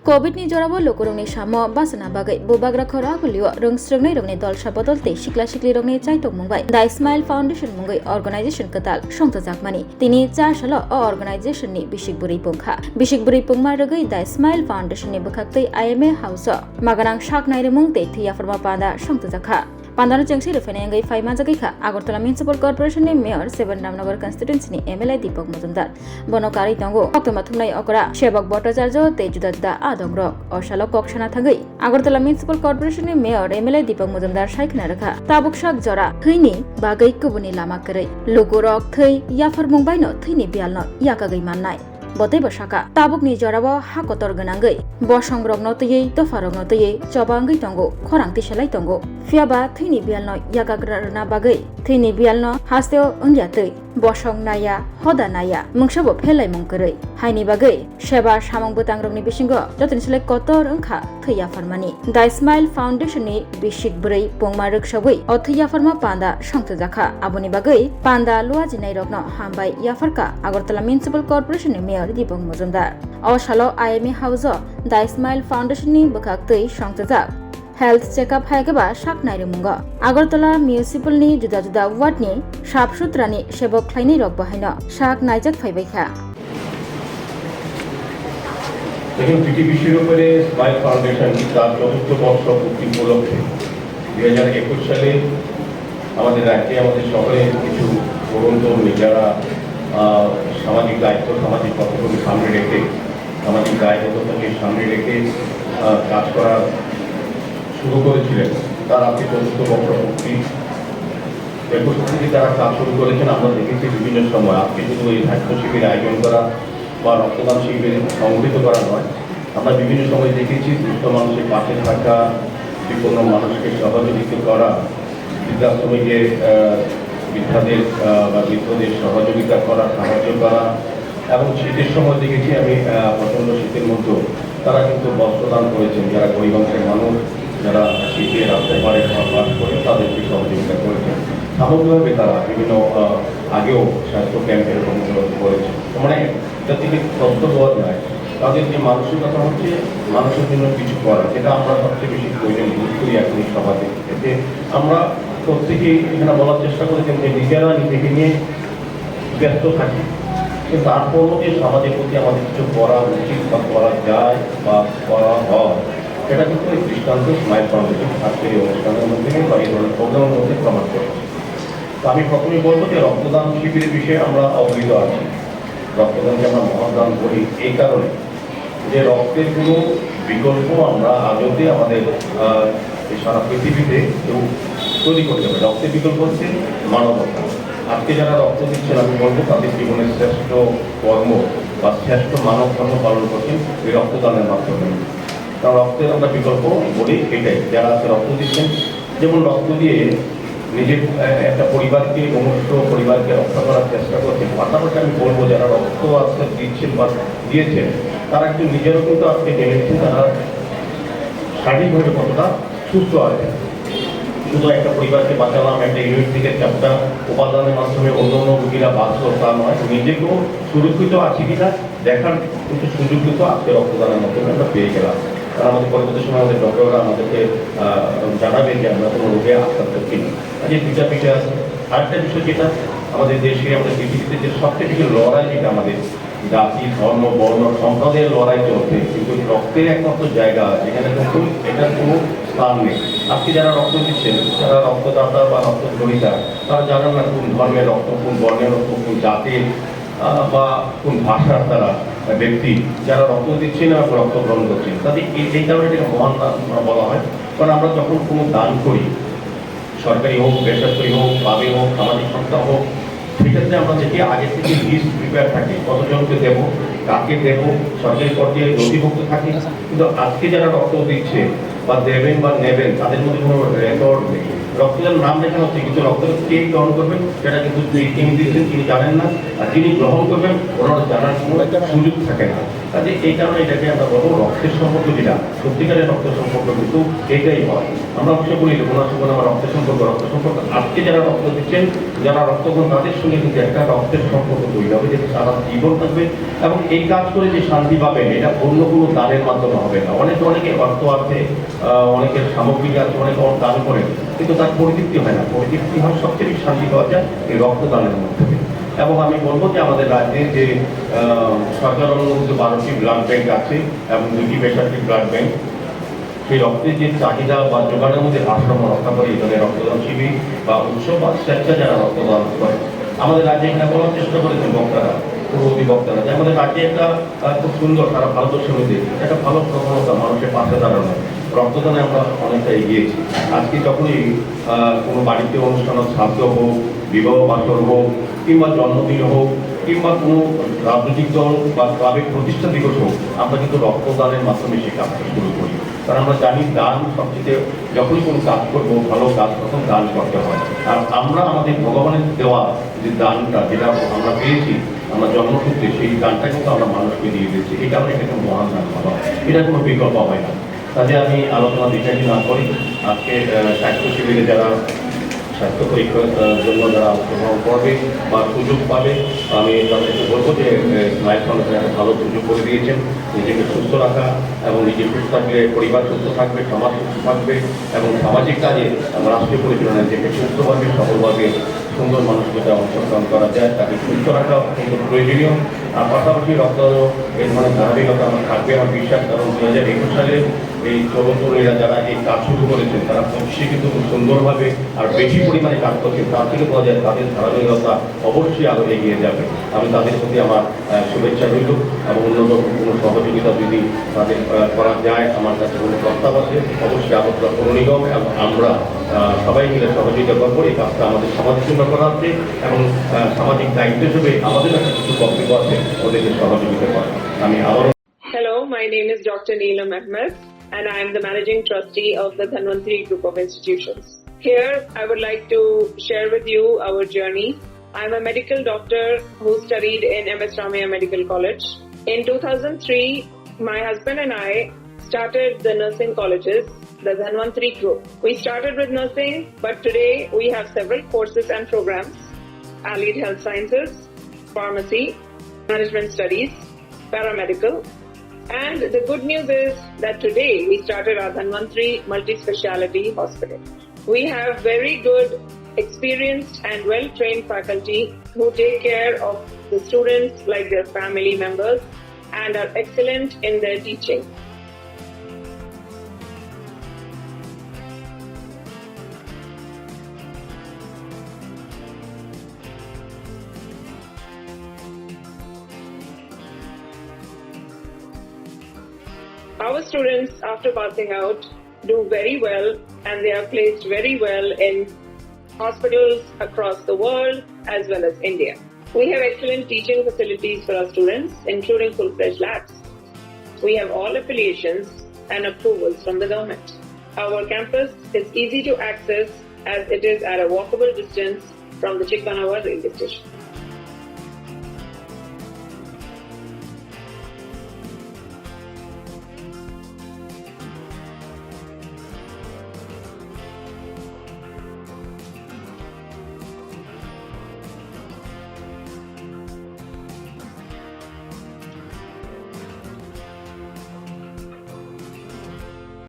Covid नि जराबो लोकरंनि सामो बासना बागै बुबाग्रा खरा गुलियो रोंस्रोंनाय रंनि दल साबदलते सिक्ला सिक्ली रंनि चाइटक मुंबाय दा स्माइल फाउंडेशन मुंगै अर्गानाइजेशन कताल संत जाकमानि तिनि 4 साल अर्गानाइजेशन नि बिसिक बुरै पुंमा रगै दा स्माइल फाउंडेशन नि बखाक्तै आईएमए हाउस मागानां शाक नायरे मुंगते थिया फरमा पादा संत जाखा पान्दानो चंगसी रफेनायंगै फाइमा जगैखा आगरतला म्युनिसिपल कर्पोरेशन नि मेयर सेवन रामनगर कन्स्टिट्युएन्सी नि एमएलए दीपक मजुमदार बनकारी तंगो अक्टोमा थुमनाय अकरा सेवक भट्टाचार्य ते जुदा जुदा आदंग्रक अशालो कक्षना थांगै आगरतला म्युनिसिपल कर्पोरेशन नि मेयर एमएलए दीपक मजुमदार साइखना रखा ताबुक शाक जरा थैनि बागै कुबुनि लामा करै लोगोरक थै याफर मुंबाइनो थैनि बियालनो याकागै माननाय बतै बसाका ताबुकनि जराबो हाकतर गनांगै बसं रगनो तयै दफा रगनो तयै चबांगै तंगो खरांति सेलाय तंगो फियाबा थैनि बियालनो यागाग्राना बागै थैनि बियालनो हास्तेओ अंग्यातै बसं नाया हदा नाया मुंसाबो फेलाय मुंकरै हाइनि बागै सेबा सामंग बोतांग्रंनि बिसिंगो जतनसिलाय कतर ओंखा थैया फरमानि दा स्माइल फाउंडेशन नि बिसिक ब्रै पोंमा रखसबै अ थैया फरमा पांदा संत जाखा आबुनि बागै पांदा लुआजिनाय रगनो हामबाय याफरका आगरतला म्युनिसिपल कर्पोरेशन नि मेयर दीपक मजुमदार अशालो आईएमए हाउस दा स्माइल फाउंडेशन नि बखाक्तै संत जाक हेल्थ चेकअप हायगेबा शाक नायरे मुंगा आगरतला म्युनिसिपल नि जुदा जुदा वार्ड नि साफ सुथरानि सेबक ख्लायनि रग बाहायनो शाक नायजाक फायबायखा দেখুন পিটি বিষয়ের উপরে স্মাইল ফাউন্ডেশন তার ৪র্থ বর্ষ পূর্তি উপলক্ষে ২০২১ সালে আমাদের রাজ্যে আমাদের শহরে কিছু তরুণ তরুণী যারা সামাজিক দায়িত্ব সামাজিক কর্তব্যকে সামনে রেখে সামাজিক দায়বদ্ধতাকে সামনে রেখে কাজ করা শুরু করেছিলেন তার আজকে ৪র্থ বর্ষ পূর্তি ২১ থেকে তারা কাজ শুরু করেছেন আমরা দেখেছি বিভিন্ন সময় আজকে শুধু এই স্বাস্থ্য শিবির আয়োজন করা বা রক্তদান শিবির সংগঠিত করা নয় আমরা বিভিন্ন সময় দেখেছি দুস্থ মানুষের পাশে থাকা বিপন্ন মানুষকে সহযোগিতা করা বৃদ্ধাশ্রমে গিয়ে বৃদ্ধাদের বা বৃদ্ধদের সহযোগিতা করা সাহায্য করা এবং শীতের সময় দেখেছি আমি প্রচণ্ড শীতের মধ্যেও তারা কিন্তু বস্ত্রদান করেছেন যারা গরিব অংশের মানুষ যারা শীতে রাস্তায় পারে বাস করে তাদেরকে সহযোগিতা করেছেন সামগ্রিকভাবে তারা বিভিন্ন আগেও স্বাস্থ্য ক্যাম্পের অনুরোধ করেছে মানে এটা থেকে তথ্য পাওয়া যায় তাদের যে মানসিকতা হচ্ছে মানুষের জন্য কিছু করা যেটা আমরা সবচেয়ে বেশি প্রয়োজন বোধ করি এখন এই সমাজে এতে আমরা প্রত্যেকেই এখানে বলার চেষ্টা করেছেন যে নিজেরা নিজেকে নিয়ে ব্যস্ত থাকি কিন্তু তারপরও যে সমাজের প্রতি আমাদের কিছু করা উচিত বা করা যায় বা করা হয় এটা কিন্তু এই দৃষ্টান্ত স্মাইল ফাউন্ডেশন আজকের এই অনুষ্ঠানের মধ্যে বা এই ধরনের প্রোগ্রামের মধ্যে প্রমাণ করেছে তো আমি প্রথমেই বলবো যে রক্তদান শিবিরের বিষয়ে আমরা অবহিত আছি রক্তদানকে আমরা মহাদান করি এই কারণে যে রক্তের কোনো বিকল্প আমরা আদতে আমাদের সারা পৃথিবীতে কেউ তৈরি করতে হবে রক্তের বিকল্প হচ্ছে মানবতা আজকে যারা রক্ত দিচ্ছেন আমি বলবো তাদের জীবনের শ্রেষ্ঠ কর্ম বা শ্রেষ্ঠ মানব ধর্ম পালন করছেন এই রক্তদানের মাধ্যমে কারণ রক্তের আমরা বিকল্প বলি এটাই যারা আজকে রক্ত দিচ্ছেন যেমন রক্ত দিয়ে নিজের একটা পরিবারকে মনুষ্য পরিবারকে রক্ষা করার চেষ্টা করছেন পাশাপাশি আমি বলবো যারা রক্ত আজকে দিচ্ছেন বা দিয়েছেন তারা একটু নিজেরও কিন্তু আজকে জেনেছেন তারা শারীরিকভাবে কতটা সুস্থ আছে শুধু একটা পরিবারকে বাঁচালাম একটা ইউনিট থেকে 4টা উপাদানের মাধ্যমে অন্য অন্য রোগীরা বাঁচলো তা নয় নিজেকেও সুরক্ষিত আছে কিনা দেখার কিন্তু সুযোগ কিন্তু আজকে রক্তদানের মাধ্যমে আমরা পেয়ে গেলাম কারণ আমাদের পরবর্তী সময় আমাদের ডক্টররা আমাদেরকে জানাবে যে আমরা কোনো রোগে আক্রান্ত কিনা আজকে দুটা বিষয় আছে আরেকটা বিষয় যেটা আমাদের দেশে আমাদের পৃথিবীতে যে সবচেয়ে বেশি লড়াই যেটা আমাদের জাতি ধর্ম বর্ণ সম্প্রদায়ের লড়াই চলছে কিন্তু রক্তের একমাত্র জায়গা যেখানে কিন্তু এটার কোনো স্থান নেই আজকে যারা রক্ত দিচ্ছেন যারা রক্তদাতা বা রক্তগ্রহীতা তারা জানেন না কোন ধর্মের রক্ত কোন বর্ণের রক্ত কোন জাতির বা কোন ভাষার তারা ব্যক্তি যারা রক্ত দিচ্ছেন এবং রক্ত গ্রহণ করছেন তাদের এই কারণে এটাকে মহান দান বলা হয় কারণ আমরা যখন কোনো দান করি সরকারি হোক বেসরকারি হোক পাবে হোক সামাজিক সংস্থা হোক সেক্ষেত্রে আমরা দেখি আগে থেকে লিস্ট প্রিপেয়ার থাকে কতজনকে দেবো কাকে দেবো সরকারি পর্যায়ে নথিভুক্ত থাকে কিন্তু আজকে যারা রক্ত দিচ্ছে বা দেবেন বা নেবেন তাদের মধ্যে কোনো রেকর্ড নেই রক্তদান নাম লেখা হচ্ছে কিন্তু রক্ত কে গ্রহণ করবেন সেটা কিন্তু তিনি দিচ্ছেন তিনি জানেন না আর যিনি গ্রহণ করবেন ওনারা জানার কোনো সুযোগ থাকে না কাজে এই কারণে এটাকে আমরা বলবো রক্তের সম্পর্ক যেটা সত্যিকারের রক্তের সম্পর্ক কিন্তু এটাই হয়। আমরা অবশ্যই বলি রঘুনাথ সুবর্ণ আমার রক্তের সম্পর্ক আজকে যারা রক্ত দিচ্ছেন, যারা রক্তদান তাদের সঙ্গে কিন্তু একটা রক্তের সম্পর্ক তৈরি হবে যেটা সারা জীবন থাকবে। এবং এই কাজ করে যে শান্তি পাবেন এটা অন্য কোনো দানের মাধ্যমে হবে না। অনেকে অর্থ আছে, অনেকের সামগ্রিক আছে, অনেকে দান করে, কিন্তু তার পরিতৃপ্তি হয় না। পরিতৃপ্তি হয় সবচেয়ে বেশি শান্তি পাওয়া যায় এই রক্তদানের মাধ্যমে। এবং আমি বলবো যে আমাদের রাজ্যে যে সরকার অনুমোদিত 12টি ব্লাড ব্যাংক আছে এবং 2টি বেসরকারি ব্লাড ব্যাংক, সেই রক্তের যে চাহিদা বা যোগানের মধ্যে ভারসাম্য রক্ষা করে এই ধরনের রক্তদান শিবির বা উৎসব বা স্বেচ্ছা যারা রক্তদান করে। আমাদের রাজ্যে এখানে বলার চেষ্টা করেছেন বক্তারা, পূর্ববর্তী বক্তারা, যে আমাদের রাজ্যে একটা খুব সুন্দর সারা ভারতবর্ষের মধ্যে একটা ভালো প্রবণতা মানুষের পাশে দাঁড়ানো। রক্তদানে আমরা অনেকটা এগিয়েছি। আজকে যখনই কোনো বাড়িতে অনুষ্ঠান, শ্রাদ্ধ হোক, বিবাহ বাসর হোক, কিংবা জন্মদিন হোক, কিংবা কোনো রাজনৈতিক দল বা ক্লাবের প্রতিষ্ঠা দিবস হোক, আমরা কিন্তু রক্তদানের মাধ্যমে সেই কাজটা শুরু করি। কারণ আমরা জানি দান সবচেয়ে, যখনই কোনো কাজ করবো ভালো কাজ তখন দান করতে হয়। আর আমরা আমাদের ভগবানের দেওয়া যে দানটা যেটা আমরা পেয়েছি আমরা জন্মসূত্রে, সেই দানটা কিন্তু আমরা মানুষকে দিয়ে দিচ্ছি। এই কারণে এটা একটা মহান দান হওয়া, এটা কোনো বিকল্প হয় না। কাজে আমি আলোচনা দিশাহী না করি, আজকে স্বাস্থ্য শিবিরে যারা স্বাস্থ্য পরীক্ষার জন্য যারা অংশগ্রহণ করবে বা সুযোগ পাবে, আমি তাদেরকে বলবো যে স্মাইল ফাউন্ডেশন একটা ভালো সুযোগ করে দিয়েছেন নিজেকে সুস্থ রাখা, এবং নিজে সুস্থ থাকলে পরিবার সুস্থ থাকবে, সমাজ সুস্থ থাকবে, এবং সামাজিক কাজে রাষ্ট্রীয় পরিচালনায় নিজেকে সুস্থভাবে সফলভাবে সুন্দর মানুষকে অংশগ্রহণ করা যায়, তাকে সুস্থ রাখা অত্যন্ত প্রয়োজনীয়। আর পাশাপাশি রক্ত এই ধরনের ধারাবাহিকতা আমার থাকবে আমার বিশ্বাস। কারণ 2021 সালে এই তরুণীরা যারা এই কাজ শুরু করেছেন তারা অবশ্যই কিন্তু খুব সুন্দরভাবে আর বেশি পরিমাণে কাজ করছেন, তার থেকে বোঝা যায় তাদের ধারাবাহিকতা অবশ্যই আরও এগিয়ে যাবে। আমি তাদের প্রতি আমার শুভেচ্ছা রইল, এবং অন্যান্য কোনো সহযোগিতা যদি তাদের করা যায়, আমার কাছে কোনো প্রস্তাব আছে, অবশ্যই আগরতলা পৌর নিগম এবং আমরা সবাই মিলে সহযোগিতা করবো। এই কাজটা আমাদের সমাজের জন্য করা হচ্ছে, এবং সামাজিক দায়িত্ব হিসেবে আমাদের একটা কিছু বক্তব্য আছে ওদেরকে সহযোগিতা করা। আমি আবারও Hello, my name is Dr. Neelam Ahmed, and I am the Managing Trustee of the Dhanvantri Group of Institutions. Here, I would like to share with you our journey. I am a medical doctor who studied in MS Ramaiah Medical College. In 2003, my husband and I started the nursing colleges, the Dhanvantri Group. We started with nursing, but today we have several courses and programs: allied health sciences, pharmacy, management studies, paramedical. And the good news is that today we started our Dhanvantri Multi-Speciality Hospital. We have very good, experienced and well-trained faculty who take care of the students like their family members and are excellent in their teaching. Our students, after passing out, do very well, and they are placed very well in hospitals across the world as well as India. We have excellent teaching facilities for our students, including full-fledged labs. We have all affiliations and approvals from the government. Our campus is easy to access as it is at a walkable distance from the Chikpanawar railway station.